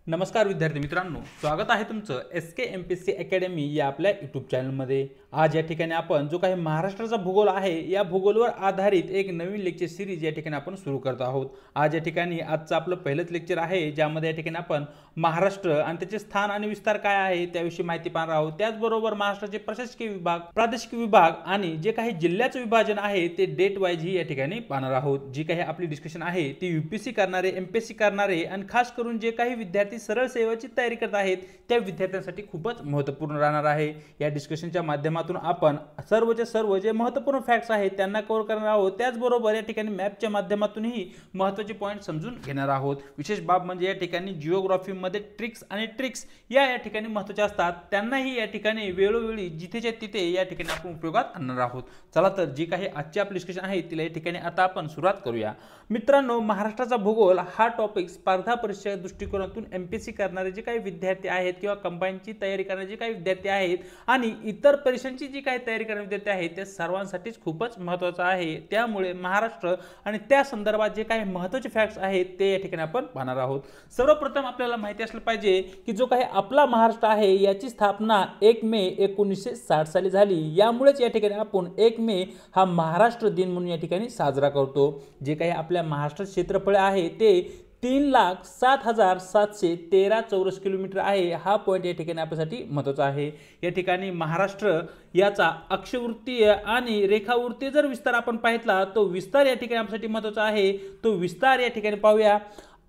नमस्कार विद्यार्थी मित्रांनो, स्वागत आहे तुमचं SK MPSC अकॅडमी या आपल्या यूट्यूब चॅनलमध्ये। आज या ठिकाणी आपण जो काही महाराष्ट्राचा भूगोल आहे या भूगोलवर आधारित एक नवीन लेक्चर सीरीज या ठिकाणी आपण सुरू करत आहोत। आज या ठिकाणी आजचं आपलं पहिलंच लेक्चर आहे ज्यामध्ये या ठिकाणी आपण महाराष्ट्र आणि त्याचे स्थान आणि विस्तार काय आहे त्याविषयी माहिती पाहणार आहोत। त्याचबरोबर महाराष्ट्राचे प्रशासकीय विभाग, प्रादेशिक विभाग आणि जे काही जिल्ह्याचं विभाजन आहे ते डेट वाईज ही या ठिकाणी पाहणार आहोत। जी काही आपली डिस्कशन आहे ती UPSC करणारे, MPSC करणारे आणि खास करून जे काही विद्यार्थी सरळ सेवेची तयारी करत आहेत त्या विद्यार्थ्यांसाठी खूपच महत्त्वपूर्ण राहणार आहे। या डिस्कशनच्या माध्यमातून आपण सर्वचे सर्व जे महत्त्वपूर्ण फॅक्ट्स आहेत त्यांना कव्हर करणार आहोत। त्याचबरोबर या ठिकाणी मॅपच्या माध्यमातूनही महत्त्वाचे पॉइंट समजून घेणार आहोत। विशेष बाब म्हणजे या ठिकाणी जिओग्राफी मध्ये ट्रिक्स आणि ट्रिक्स या ठिकाणी महत्त्वाचे असतात, त्यांनाही या ठिकाणी वेळोवेळी जिथेच्या तिथे या ठिकाणी आपण उपयोगात आणणार आहोत। चला तर जी काही आजची आपली डिस्कशन आहे तिला या ठिकाणी आता आपण सुरुवात करूया। मित्रांनो, महाराष्ट्राचा भूगोल हा टॉपिक स्पर्धा परीक्षा दृष्टिकोनातून MPSC करणारे जे काही विद्यार्थी आहेत किंवा कंबाईनची तयारी करणारे जे काही विद्यार्थी आहेत आणि इतर परीक्षांची जी काही तयारी करणारे विद्यार्थी आहेत त्या सर्वांसाठीच खूपच महत्त्वाचा आहे। त्यामुळे महाराष्ट्र आणि त्या संदर्भात जे काही महत्त्वाचे फॅक्ट्स आहेत ते या ठिकाणी आपण पाहणार आहोत। सर्वप्रथम आपल्याला माहिती असलं पाहिजे की जो काही आपला महाराष्ट्र आहे याची स्थापना 1 मे 1960 साली झाली। यामुळेच या ठिकाणी आपण 1 मे हा महाराष्ट्र दिन म्हणून या ठिकाणी साजरा करतो। जे काही आपल्या महाराष्ट्र क्षेत्रफळ आहे ते 3,07,713 चौरस किलोमीटर आहे। हा पॉइंट या ठिकाणी आपल्यासाठी महत्त्वाचा आहे। या ठिकाणी महाराष्ट्र याचा अक्षवृत्तीय आणि रेखावृत्तीय जर विस्तार आपण पाहितला तो विस्तार या ठिकाणी आपल्यासाठी महत्त्वाचा आहे। तो विस्तार या ठिकाणी पाहूया।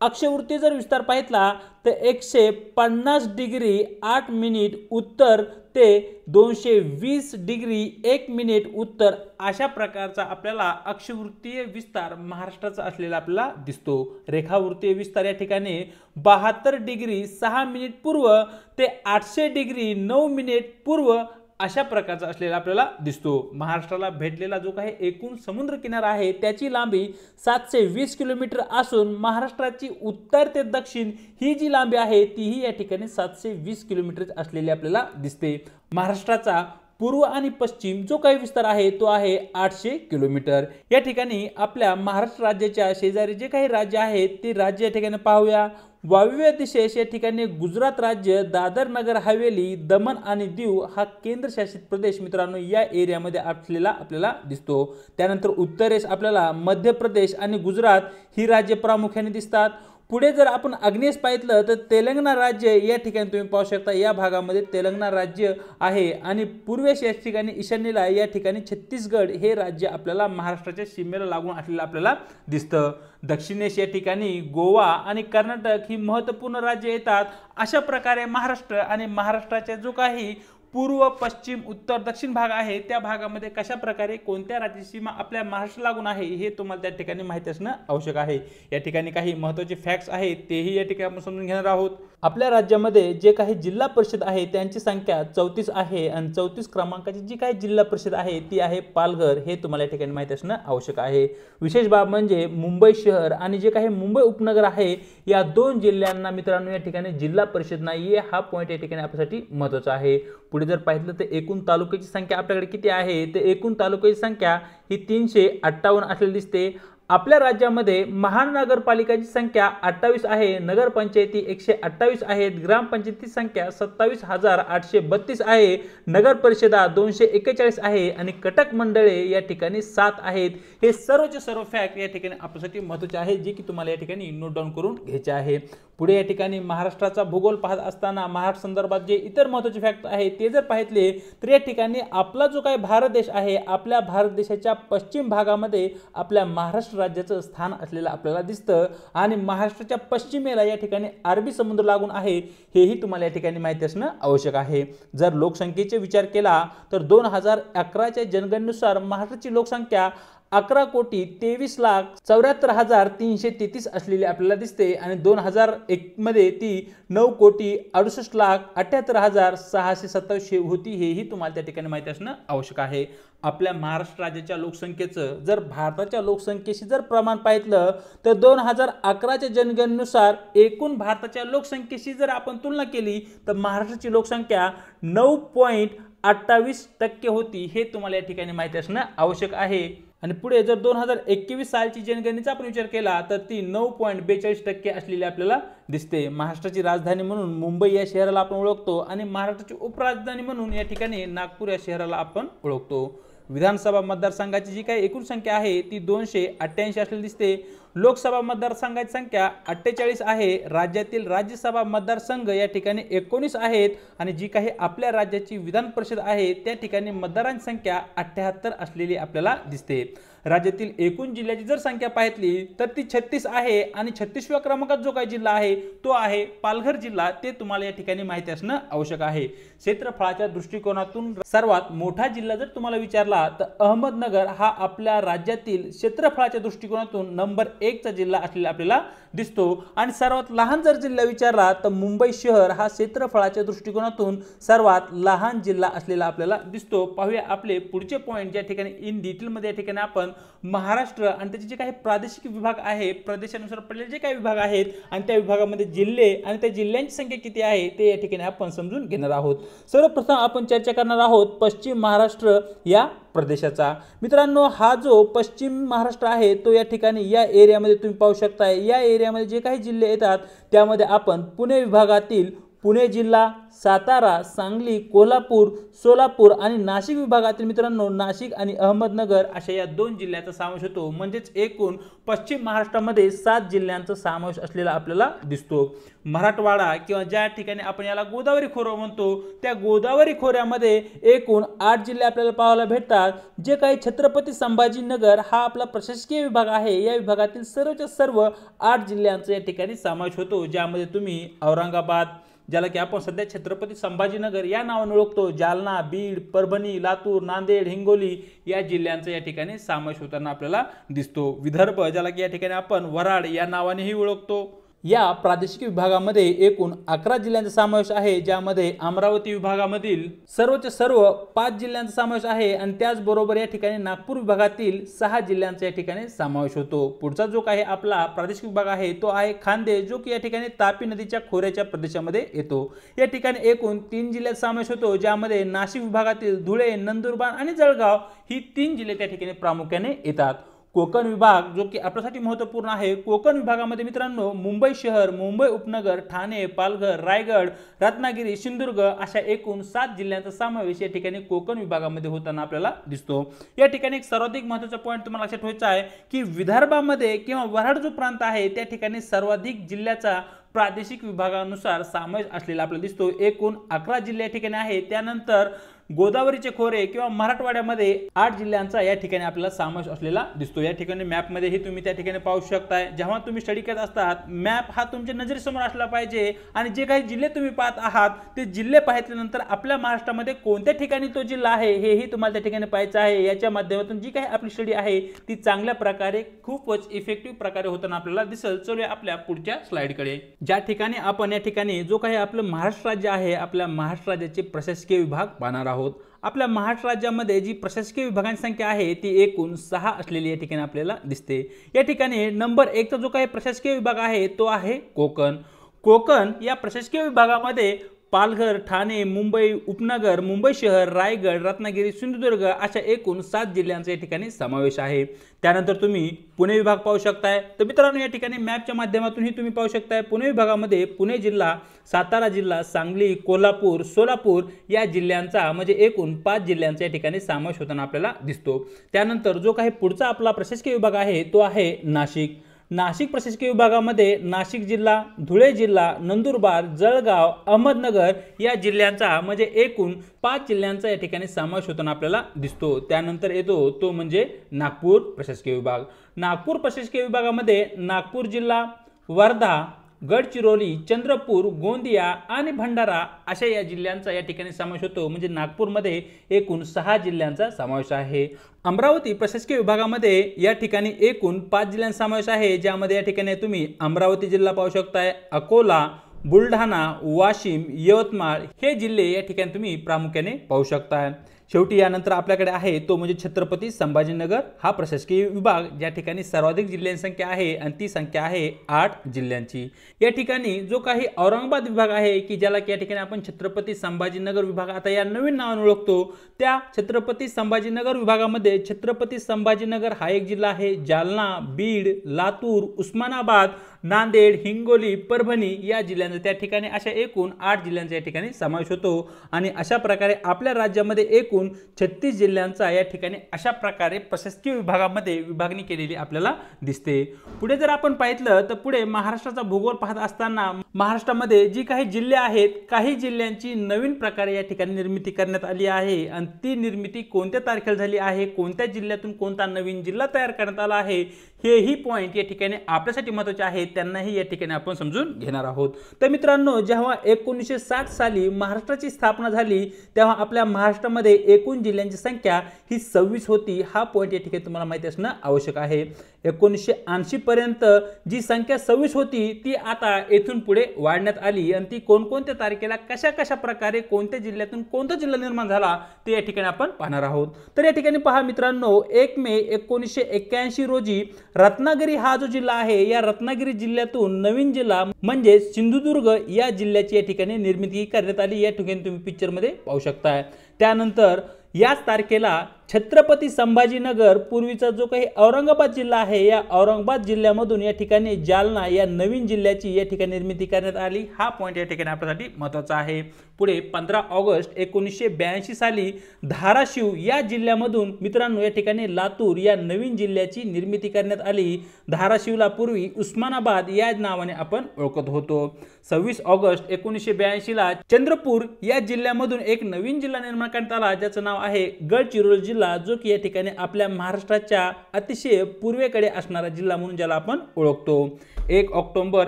अक्षवृत्तीय जर विस्तार पाहितला तर 150 डिग्री 8 मिनिट उत्तर ते 220 डिग्री 1 मिनिट उत्तर अशा प्रकारचा आपल्याला अक्षवृत्तीय विस्तार महाराष्ट्राचा असलेला आपल्याला दिसतो। रेखावृत्तीय विस्तार या ठिकाणी 72 डिग्री 6 मिनिट पूर्व ते 800 डिग्री 9 मिनिट पूर्व अशा प्रकारचा असलेला आपल्याला दिसतो। महाराष्ट्राला भेटलेला जो काही एकूण समुद्र किनारा आहे त्याची लांबी 720 किलोमीटर असून महाराष्ट्राची उत्तर ते दक्षिण ही जी लांबी आहे तीही या ठिकाणी 720 किलोमीटर असलेली आपल्याला दिसते। महाराष्ट्राचा पूर्व आणि पश्चिम जो काही विस्तार आहे तो आहे 800 किलोमीटर। या ठिकाणी आपल्या महाराष्ट्र राज्याच्या शेजारी जे काही राज्य आहेत ते राज्य या ठिकाणी पाहूया। वायव्य दिशेस या ठिकाणी गुजरात राज्य, दादर नगर हवेली, दमण आणि दीव हा केंद्रशासित प्रदेश मित्रांनो या एरियामध्ये असलेला आपल्याला दिसतो। त्यानंतर उत्तरेस आपल्याला मध्य प्रदेश आणि गुजरात ही राज्य प्रामुख्याने दिसतात। पुढे जर आपण आग्नेयेस पाहितलं तर तेलंगणा राज्य या ठिकाणी तुम्ही पाहू शकता, या भागामध्ये तेलंगणा राज्य आहे आणि पूर्वेस या ठिकाणी ईशान्येला या ठिकाणी छत्तीसगड हे राज्य आपल्याला महाराष्ट्राच्या सीमेला लागून असलेलं आपल्याला दिसतं। दक्षिणेस या ठिकाणी गोवा आणि कर्नाटक ही महत्त्वपूर्ण राज्य येतात। अशा प्रकारे महाराष्ट्र आणि महाराष्ट्राच्या जो काही पूर्व, पश्चिम, उत्तर, दक्षिण भाग आहे त्या भागामध्ये कशा प्रकारे कोणत्या राज्याची सीमा आपल्या महाराष्ट्र लागून आहे हे तुम्हाला त्या ठिकाणी माहिती असणं आवश्यक आहे। या ठिकाणी काही महत्त्वाचे फॅक्ट्स आहेत तेही या ठिकाणी आपण समजून घेणार आहोत। आपल्या राज्यामध्ये जे काही जिल्हा परिषद आहे त्यांची संख्या 34 आहे आणि 34 क्रमांकाची जी काही जिल्हा परिषद आहे ती आहे पालघर, हे तुम्हाला या ठिकाणी माहिती असणं आवश्यक आहे। विशेष बाब म्हणजे मुंबई शहर आणि जे काही मुंबई उपनगर आहे या दोन जिल्ह्यांना मित्रांनो या ठिकाणी जिल्हा परिषद नाहीये। हा पॉइंट या ठिकाणी आपल्यासाठी महत्त्वाचा आहे। पुढे जर पाहिलं तर एकूण तालुक्याची संख्या आपल्याकडे किती आहे तर एकूण तालुक्याची संख्या ही 358 असलेली दिसते। आपल्या राज्यामध्ये महानगरपालिकाची संख्या 28 आहे, नगरपंचायती 128 आहेत, ग्रामपंचायतीची संख्या 27,832 आहे, नगर परिषदा 241 आहे आणि कटक मंडळे या ठिकाणी 7 आहेत। हे सर्वचे सर्व फॅक्ट या ठिकाणी आपल्यासाठी महत्त्वाचे आहेत जे की तुम्हाला या ठिकाणी नोट डाऊन करून घ्यायचे आहे। पुढे या ठिकाणी महाराष्ट्राचा भूगोल पाहत असताना महाराष्ट्र संदर्भात जे इतर महत्त्वाचे फॅक्ट आहेत ते जर पाहितले तर या ठिकाणी आपला जो काही भारत देश आहे आपल्या भारत देशाच्या पश्चिम भागामध्ये आपल्या महाराष्ट्र राज्याचं स्थान असलेलं आपल्याला दिसतं आणि महाराष्ट्राच्या पश्चिमेला या ठिकाणी अरबी समुद्र लागून आहे हेही तुम्हाला या ठिकाणी माहिती असणं आवश्यक आहे। जर लोकसंख्येचा विचार केला तर 2011च्या जनगणनेनुसार महाराष्ट्राची लोकसंख्या 11,23,74,333 असलेली आपल्याला दिसते आणि 2001 मध्ये ती 9,68,78,627 होती, हेही तुम्हाला त्या ठिकाणी माहिती असणं आवश्यक आहे। आपल्या महाराष्ट्र राज्याच्या लोकसंख्येचं जर भारताच्या लोकसंख्येशी जर प्रमाण पाहितलं तर 2011च्या जनगणनेनुसार एकूण भारताच्या लोकसंख्येशी जर आपण तुलना केली तर महाराष्ट्राची लोकसंख्या 9.28% होती, हे तुम्हाला या ठिकाणी माहिती असणं आवश्यक आहे। आणि पुढे जर 2021 सालची जनगणनेचा आपण विचार केला तर ती 9.42% असलेली आपल्याला दिसते। महाराष्ट्राची राजधानी म्हणून मुंबई या शहराला आपण ओळखतो आणि महाराष्ट्राची उपराजधानी म्हणून या ठिकाणी नागपूर या शहराला आपण ओळखतो। विधानसभा मतदारसंघाची जी काही एकूण संख्या आहे ती 288 असलेली दिसते। लोकसभा मतदारसंघाची संख्या 48 आहे। राज्यातील राज्यसभा मतदारसंघ या ठिकाणी 19 आहेत आणि जी काही आपल्या राज्याची विधान परिषद आहे त्या ठिकाणी मतदारांची संख्या 78 असलेली आपल्याला दिसते। राज्यातील एकूण जिल्ह्याची जर संख्या पाहितली तर ती 36 आहे आणि 36व्या क्रमांकात जो काही जिल्हा आहे तो आहे पालघर जिल्हा। ते तुम्हाला या ठिकाणी माहिती असणं आवश्यक आहे। क्षेत्रफळाच्या दृष्टिकोनातून सर्वात मोठा जिल्हा जर तुम्हाला विचारला तर अहमदनगर हा आपल्या राज्यातील क्षेत्रफळाच्या दृष्टिकोनातून नंबर 1 चा जिल्हा असलेला आपल्याला दिसतो आणि सर्वात लहान जर जिल्हा विचारला तर मुंबई शहर हा क्षेत्रफळाच्या दृष्टिकोनातून सर्वात लहान जिल्हा असलेला आपल्याला दिसतो। पाहूया आपले पुढचे पॉइंट ज्या ठिकाणी इन डिटेल मध्ये या ठिकाणी आपण महाराष्ट्र आणि त्याचे जे काही प्रादेशिक विभाग आहे प्रदेशानुसार पडलेले जे काही विभाग आहेत आणि त्या विभागामध्ये जिल्हे आणि त्या जिल्ह्यांची संख्या किती आहे ते या ठिकाणी आपण समजून घेणार आहोत। सर्वप्रथम आपण चर्चा करणार आहोत पश्चिम महाराष्ट्र या प्रदेशाचा। मित्रांनो हा जो पश्चिम महाराष्ट्र आहे तो या ठिकाणी या एरियामध्ये तुम्ही पाहू शकताय। या एरियामध्ये जे काही जिल्हे येतात त्यामध्ये आपण पुणे विभागातील पुणे जिल्हा, सातारा, सांगली, कोल्हापूर, सोलापूर आणि नाशिक विभागातील मित्रांनो नाशिक आणि अहमदनगर अशा या 2 जिल्ह्याचा समावेश होतो। म्हणजेच एकूण पश्चिम महाराष्ट्रामध्ये 7 जिल्ह्यांचा समावेश असलेला आपल्याला दिसतो। मराठवाडा किंवा ज्या ठिकाणी आपण याला गोदावरी खोरं म्हणतो त्या गोदावरी खोऱ्यामध्ये एकूण 8 जिल्हे आपल्याला पाहायला भेटतात। जे काही छत्रपती संभाजीनगर हा आपला प्रशासकीय विभाग आहे या विभागातील सर्वच्या सर्व 8 जिल्ह्यांचा या ठिकाणी समावेश होतो। ज्यामध्ये तुम्ही औरंगाबाद ज्याला की आपण सध्या छत्रपती संभाजीनगर या नावाने ओळखतो, जालना, बीड, परभणी, लातूर, नांदेड, हिंगोली या जिल्ह्यांचा या ठिकाणी समावेश होताना आपल्याला दिसतो। विदर्भ ज्याला की या ठिकाणी आपण वराड या नावानेही ओळखतो। या प्रादेशिक विभागामध्ये एकूण 11 जिल्ह्यांचा समावेश आहे ज्यामध्ये अमरावती विभागामधील सर्वच्या सर्व 5 जिल्ह्यांचा समावेश आहे आणि त्याचबरोबर या ठिकाणी नागपूर विभागातील 6 जिल्ह्यांचा या ठिकाणी समावेश होतो। पुढचा जो काही आपला प्रादेशिक विभाग आहे तो आहे खान्देश जो की या ठिकाणी तापी नदीच्या खोऱ्याच्या प्रदेशामध्ये येतो। या ठिकाणी एकूण 3 जिल्ह्यांचा समावेश होतो ज्यामध्ये नाशिक विभागातील धुळे, नंदुरबार आणि जळगाव ही 3 जिल्हे त्या ठिकाणी प्रामुख्याने येतात। कोकण विभाग जो की आपल्यासाठी महत्त्वपूर्ण आहे। कोकण विभागामध्ये मित्रांनो मुंबई शहर, मुंबई उपनगर, ठाणे, पालघर, रायगड, रत्नागिरी, सिंधुदुर्ग अशा एकूण 7 जिल्ह्यांचा समावेश या ठिकाणी कोकण विभागामध्ये होताना आपल्याला दिसतो। या ठिकाणी एक सर्वाधिक महत्त्वाचा पॉइंट तुम्हाला लक्षात ठेवायचा आहे की विदर्भामध्ये किंवा वराड जो प्रांत आहे त्या ठिकाणी सर्वाधिक जिल्ह्याचा प्रादेशिक विभागानुसार समावेश असलेला आपल्याला दिसतो। एकूण 11 जिल्हे या ठिकाणी आहे। त्यानंतर गोदावरीचे खोरे किंवा मराठवाड्यामध्ये 8 जिल्ह्यांचा या ठिकाणी आपल्याला समावेश असलेला दिसतो। या ठिकाणी मॅप मध्ये ही तुम्ही त्या ठिकाणी पाहू शकताय। जेव्हा तुम्ही स्टडी करत असतात मॅप हा तुमच्या नजरेसमोर असला पाहिजे आणि जे काही जिल्हे तुम्ही पाहत आहात ते जिल्हे पाहिल्यानंतर आपल्या महाराष्ट्रामध्ये कोणत्या ठिकाणी तो जिल्हा आहे हेही तुम्हाला त्या ठिकाणी पाहायचं आहे। याच्या माध्यमातून जी काही आपली स्टडी आहे ती चांगल्या प्रकारे खूपच इफेक्टिव्ह प्रकारे होताना आपल्याला दिसेल। चलूया आपल्या पुढच्या स्लाइडकडे। ज्या ठिकाणी आपण या ठिकाणी जो काही आपलं महाराष्ट्र राज्य आहे आपल्या महाराष्ट्र राज्याचे प्रशासकीय विभाग पाहणार आहोत। आपल्या महाराष्ट्र राज्यामध्ये जी प्रशासकीय विभागांची संख्या आहे ती एकूण 6 असलेली या ठिकाणी आपल्याला दिसते। या ठिकाणी नंबर 1 चा जो काही प्रशासकीय विभाग आहे तो आहे कोकण। कोकण या प्रशासकीय विभागामध्ये पालघर, ठाणे, मुंबई उपनगर, मुंबई शहर, रायगड, रत्नागिरी, सिंधुदुर्ग अशा एकूण 7 जिल्ह्यांचा या ठिकाणी समावेश आहे। त्यानंतर तुम्ही पुणे विभाग पाहू शकताय। तर मित्रांनो या ठिकाणी मॅपच्या माध्यमातूनही तुम्ही पाहू शकताय पुणे विभागामध्ये पुणे जिल्हा, सातारा जिल्हा, सांगली, कोल्हापूर, सोलापूर या जिल्ह्यांचा म्हणजे एकूण 5 जिल्ह्यांचा या ठिकाणी समावेश होताना आपल्याला दिसतो। त्यानंतर जो काही पुढचा आपला प्रशासकीय विभाग आहे तो आहे नाशिक। नाशिक प्रशासकीय विभागामध्ये नाशिक जिल्हा, धुळे जिल्हा, नंदुरबार, जळगाव, अहमदनगर या जिल्ह्यांचा म्हणजे एकूण 5 जिल्ह्यांचा या ठिकाणी समावेश होताना आपल्याला दिसतो। त्यानंतर येतो तो म्हणजे नागपूर प्रशासकीय विभाग। नागपूर प्रशासकीय विभागामध्ये नागपूर जिल्हा, वर्धा, गडचिरोली, चंद्रपूर, गोंदिया आणि भंडारा अशा या जिल्ह्यांचा या ठिकाणी समावेश होतो। म्हणजे नागपूरमध्ये एकूण 6 जिल्ह्यांचा समावेश आहे। अमरावती प्रशासकीय विभागामध्ये या ठिकाणी एकूण 5 जिल्ह्यांचा समावेश आहे ज्यामध्ये या ठिकाणी तुम्ही अमरावती जिल्हा पाहू शकताय, अकोला, बुलढाणा, वाशिम, यवतमाळ हे जिल्हे या ठिकाणी तुम्ही प्रामुख्याने पाहू शकताय। शेवटी यानंतर आपल्याकडे आहे तो म्हणजे छत्रपती संभाजीनगर हा प्रशासकीय विभाग ज्या ठिकाणी सर्वाधिक जिल्ह्यांची संख्या आहे आणि ती संख्या आहे 8 जिल्ह्यांची। या ठिकाणी जो काही औरंगाबाद विभाग आहे की ज्याला की या ठिकाणी आपण छत्रपती संभाजीनगर विभाग आता या नवीन नावाने ओळखतो त्या छत्रपती संभाजीनगर विभागामध्ये छत्रपती संभाजीनगर हा एक जिल्हा आहे। जालना, बीड, लातूर, उस्मानाबाद, नांदेड, हिंगोली, परभणी या जिल्ह्यांचा त्या ठिकाणी अशा एकूण 8 जिल्ह्यांचा या ठिकाणी समावेश होतो आणि अशा प्रकारे आपल्या राज्यामध्ये एकूण 36 जिल्ह्यांचा या ठिकाणी अशा प्रकारे प्रशासकीय विभागामध्ये विभागणी केलेली आपल्याला दिसते। पुढे जर आपण पाहिलं तर पुढे महाराष्ट्राचा भूगोल पाहत असताना महाराष्ट्रामध्ये जी काही जिल्हे आहेत काही जिल्ह्यांची नवीन प्रकारे या ठिकाणी निर्मिती करण्यात आली आहे आणि ती निर्मिती कोणत्या तारखेला झाली आहे, कोणत्या जिल्ह्यातून कोणता नवीन जिल्हा तयार करण्यात आला आहे हेही पॉइंट या ठिकाणी आपल्यासाठी महत्त्वाचे आहेत, त्यांनाही या ठिकाणी आपण समजून घेणार आहोत। तर मित्रांनो, जेव्हा 1960 साली महाराष्ट्राची स्थापना झाली तेव्हा आपल्या महाराष्ट्रामध्ये एकूण जिल्ह्यांची संख्या ही 26 होती। हा पॉइंट या ठिकाणी तुम्हाला माहिती असणं आवश्यक आहे। 1980 पर्यंत जी संख्या 26 होती ती आता येथून पुढे वाढण्यात आली आणि ती कोणकोणत्या तारखेला कशा कशा प्रकारे कोणत्या जिल्ह्यातून कोणता जिल्हा निर्माण झाला ते या ठिकाणी आपण पाहणार आहोत। तर या ठिकाणी पहा मित्रांनो, 1 मे 1981 रोजी रत्नागिरी हा जो जिल्हा आहे या रत्नागिरी जिल्ह्यातून नवीन जिल्हा म्हणजे सिंधुदुर्ग या जिल्ह्याची या ठिकाणी निर्मिती करण्यात आली। या ठिकाणी तुम्ही पिक्चर मध्ये पाहू शकता। त्यानंतर याच तारखेला छत्रपती संभाजीनगर पूर्वीचा जो काही औरंगाबाद जिल्हा आहे या औरंगाबाद जिल्ह्यामधून या ठिकाणी जालना या नवीन जिल्ह्याची या ठिकाणी निर्मिती करण्यात आली। हा पॉइंट या ठिकाणी आपल्यासाठी महत्त्वाचा आहे। पुढे 15 ऑगस्ट 1982 साली धाराशिव या जिल्ह्यामधून मित्रांनो या ठिकाणी लातूर या नवीन जिल्ह्याची निर्मिती करण्यात आली। धाराशिवला पूर्वी उस्मानाबाद या नावाने आपण ओळखत होतो। 26 ऑगस्ट 1982 ला चंद्रपूर या जिल्ह्यामधून एक नवीन जिल्हा निर्माण करण्यात आला ज्याचं नाव आहे गडचिरोली जिल्हा, जो की या ठिकाणी आपल्या महाराष्ट्राच्या अतिशय पूर्वेकडे असणारा जिल्हा म्हणून ज्याला आपण ओळखतो। 1 ऑक्टोबर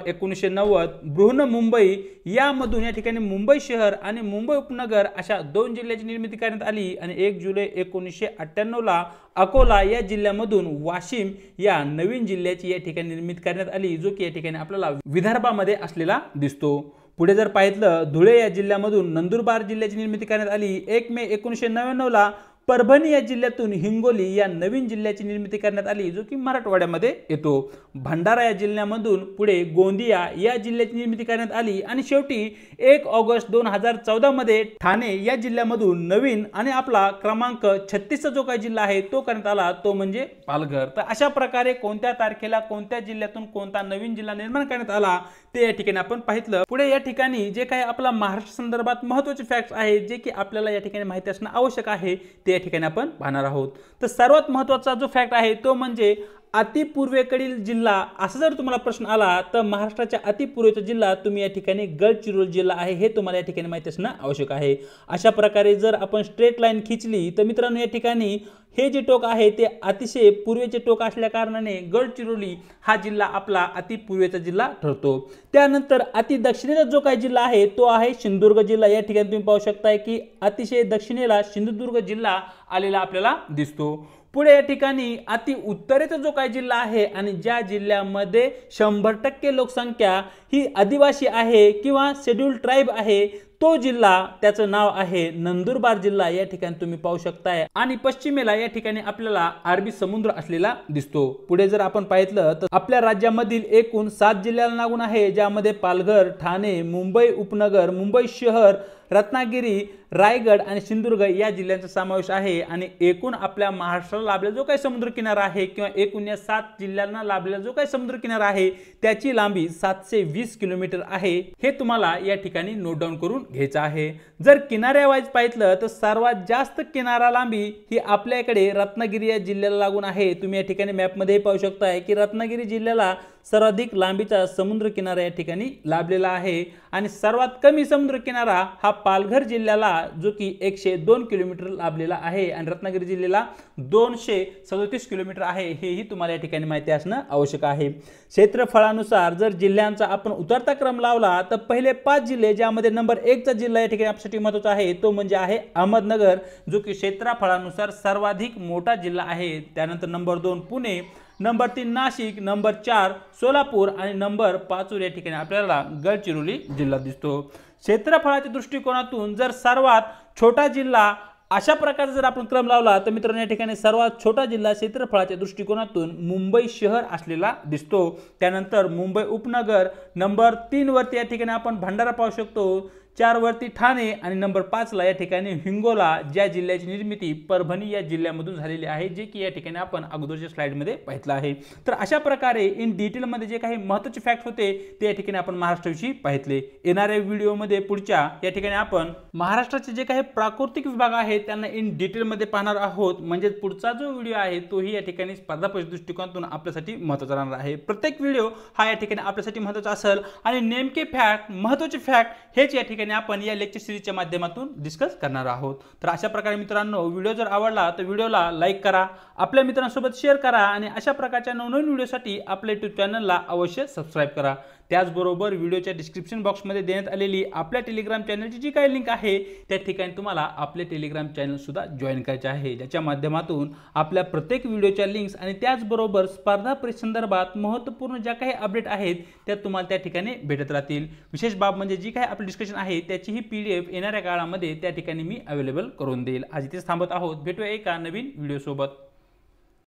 1990 बृहन्मुंबई यामधून या ठिकाणी मुंबई शहर आणि मुंबई उपनगर अशा 2 जिल्ह्याची निर्मिती करण्यात आली आणि 1 जुलै 1998 ला अकोला या जिल्ह्यामधून वाशिम या नवीन जिल्ह्याची या ठिकाणी निर्मिती करण्यात आली, जो की या ठिकाणी आपल्याला विदर्भामध्ये असलेला दिसतो। पुढे जर पाहिलं धुळे या जिल्ह्यामधून नंदुरबार जिल्ह्याची निर्मिती करण्यात आली। 1 मे 1999 ला परभणी या जिल्ह्यातून हिंगोली या नवीन जिल्ह्याची निर्मिती करण्यात आली, जो की मराठवाड्यामध्ये येतो। भंडारा या जिल्ह्यामधून पुढे गोंदिया या जिल्ह्याची निर्मिती करण्यात आली आणि शेवटी 1 ऑगस्ट 2014 मध्ये ठाणे या जिल्ह्यामधून नवीन आणि आपला क्रमांक 36 चा जो काही जिल्हा आहे तो करण्यात आला, तो म्हणजे पालघर। तर अशा प्रकारे कोणत्या तारखेला कोणत्या जिल्ह्यातून कोणता नवीन जिल्हा निर्माण करण्यात आला ते या ठिकाणी आपण पाहितलं। पुढे या ठिकाणी जे काही आपला महाराष्ट्र संदर्भात महत्त्वाचे फॅक्ट्स आहेत जे की आपल्याला या ठिकाणी माहिती असणं आवश्यक आहे ते या ठिकाणी आपण पाहणार आहोत। तर सर्वात महत्त्वाचा जो फॅक्ट आहे तो म्हणजे अतिपूर्वेकडील जिल्हा। असा जर तुम्हाला प्रश्न आला तर महाराष्ट्राच्या अतिपूर्वेचा जिल्हा तुम्ही या ठिकाणी गडचिरोली जिल्हा आहे हे तुम्हाला या ठिकाणी माहिती असणं आवश्यक आहे। अशा प्रकारे जर आपण स्ट्रेट लाईन खिचली तर मित्रांनो या ठिकाणी हे जे टोक आहे ते अतिशय पूर्वेचे टोक असल्या कारणाने गडचिरोली हा जिल्हा आपला अतिपूर्वेचा जिल्हा ठरतो। त्यानंतर अति दक्षिणेला जो काही जिल्हा आहे तो आहे सिंधुदुर्ग जिल्हा। या ठिकाणी तुम्ही पाहू शकता की अतिशय दक्षिणेला सिंधुदुर्ग जिल्हा आलेला आपल्याला दिसतो। पुढे या ठिकाणी अति उत्तरेचा जो काही जिल्हा आहे आणि ज्या जिल्ह्यामध्ये 100% लोकसंख्या ही आदिवासी आहे किंवा शेड्यूल ट्राइब आहे तो जिल्हा, त्याचं नाव आहे नंदुरबार जिल्हा। या ठिकाणी तुम्ही पाहू शकताय आणि पश्चिमेला या ठिकाणी आपल्याला अरबी समुद्र असलेला दिसतो। पुढे जर आपण पाहिलं तर आपल्या राज्यामधील एकूण 7 जिल्ह्याला लागून आहे, ज्यामध्ये पालघर, ठाणे, मुंबई उपनगर, मुंबई शहर, रत्नागिरी, रायगड आणि सिंधुदुर्ग या जिल्ह्यांचा समावेश आहे। आणि एकूण आपल्या महाराष्ट्राला लाभलेला जो काही समुद्र किनारा आहे किंवा एकूण या 7 जिल्ह्यांना लाभलेला जो काही समुद्र किनारा आहे त्याची लांबी 720 किलोमीटर आहे। हे तुम्हाला या ठिकाणी नोट डाऊन करून घ्यायचं आहे। जर किनाऱ्यावाईज पाहिलं तर सर्वात जास्त किनारा लांबी ही आपल्याकडे रत्नागिरी या जिल्ह्याला लागून आहे। तुम्ही या ठिकाणी मॅप मध्ये पाहू शकताय की रत्नागिरी जिल्ह्याला सर्वाधिक लांबीचा समुद्र किनारा या ठिकाणी लाभलेला आहे आणि सर्वात कमी समुद्र किनारा हा पालघर जिल्ह्याला जो की 102 किलोमीटर लाभलेला आहे आणि रत्नागिरी जिल्ह्याला 237 किलोमीटर आहे। हेही तुम्हाला या ठिकाणी माहिती असणं आवश्यक आहे। क्षेत्रफळानुसार जर जिल्ह्यांचा आपण उतरता क्रम लावला तर पहिले 5 जिल्हे ज्यामध्ये नंबर 1 चा जिल्हा या ठिकाणी आपल्यासाठी महत्त्वाचा आहे तो म्हणजे आहे अहमदनगर, जो की क्षेत्रफळानुसार सर्वाधिक मोठा जिल्हा आहे। त्यानंतर number 2 Pune, number 3 Nashik, number 4 Solapur आणि नंबर 5 वर या ठिकाणी आपल्याला गडचिरोली जिल्हा दिसतो। क्षेत्रफळाच्या दृष्टिकोनातून जर सर्वात छोटा जिल्हा अशा प्रकारे जर आपण क्रम लावला तर मित्रांनो या ठिकाणी सर्वात छोटा जिल्हा क्षेत्रफळाच्या दृष्टिकोनातून मुंबई शहर असलेला दिसतो। त्यानंतर मुंबई उपनगर नंबर 3 वरती या ठिकाणी आपण भंडारा पाहू शकतो। 4 वरती ठाणे आणि नंबर 5 ला या ठिकाणी हिंगोला, ज्या जिल्ह्याची निर्मिती परभणी या जिल्ह्यामधून झालेली आहे, जे की या ठिकाणी आपण अगोदरच्या स्लाइडमध्ये पाहितलं आहे। तर अशा प्रकारे इन डिटेलमध्ये जे काही महत्त्वाचे फॅक्ट होते ते या ठिकाणी आपण महाराष्ट्राविषयी पाहितले। येणाऱ्या व्हिडिओमध्ये पुढच्या या ठिकाणी आपण महाराष्ट्राचे जे काही प्राकृतिक विभाग आहेत त्यांना इन डिटेलमध्ये पाहणार आहोत। म्हणजे पुढचा जो व्हिडिओ आहे तोही या ठिकाणी स्पर्धा परीक्षा दृष्टिकोनातून आपल्यासाठी महत्त्वाचा राहणार आहे। प्रत्येक व्हिडिओ हा या ठिकाणी आपल्यासाठी महत्त्वाचा असेल आणि नेमके फॅक्ट, महत्त्वाचे फॅक्ट हेच या ठिकाणी आपण या लेक्चर सिरीजच्या माध्यमातून डिस्कस करणार आहोत। तर अशा प्रकारे मित्रांनो, व्हिडिओ जर आवडला तर व्हिडिओला लाईक करा, आपल्या मित्रांसोबत शेअर करा आणि अशा प्रकारच्या नवनवीन व्हिडिओसाठी आपल्या YouTube चॅनलला अवश्य सबस्क्राइब करा। त्याचबरोबर व्हिडिओच्या डिस्क्रिप्शन बॉक्समध्ये देण्यात आलेली आपल्या टेलिग्राम चॅनलची जी काही लिंक आहे त्या ठिकाणी तुम्हाला आपले टेलिग्राम चॅनल सुद्धा जॉईन करायचे आहे, ज्याच्या माध्यमातून आपल्या प्रत्येक व्हिडिओच्या लिंक्स आणि त्याचबरोबर स्पर्धा परीक्षेसंदर्भात महत्त्वपूर्ण ज्या काही अपडेट आहेत त्या तुम्हाला त्या ठिकाणी भेटत राहतील। विशेष बाब म्हणजे जी काही आपली डिस्कशन आहे त्याचीही PDF येणाऱ्या काळामध्ये त्या ठिकाणी मी अवेलेबल करून देईल। आज इथेच थांबत आहोत, भेटूया एका नवीन व्हिडिओ सोबत।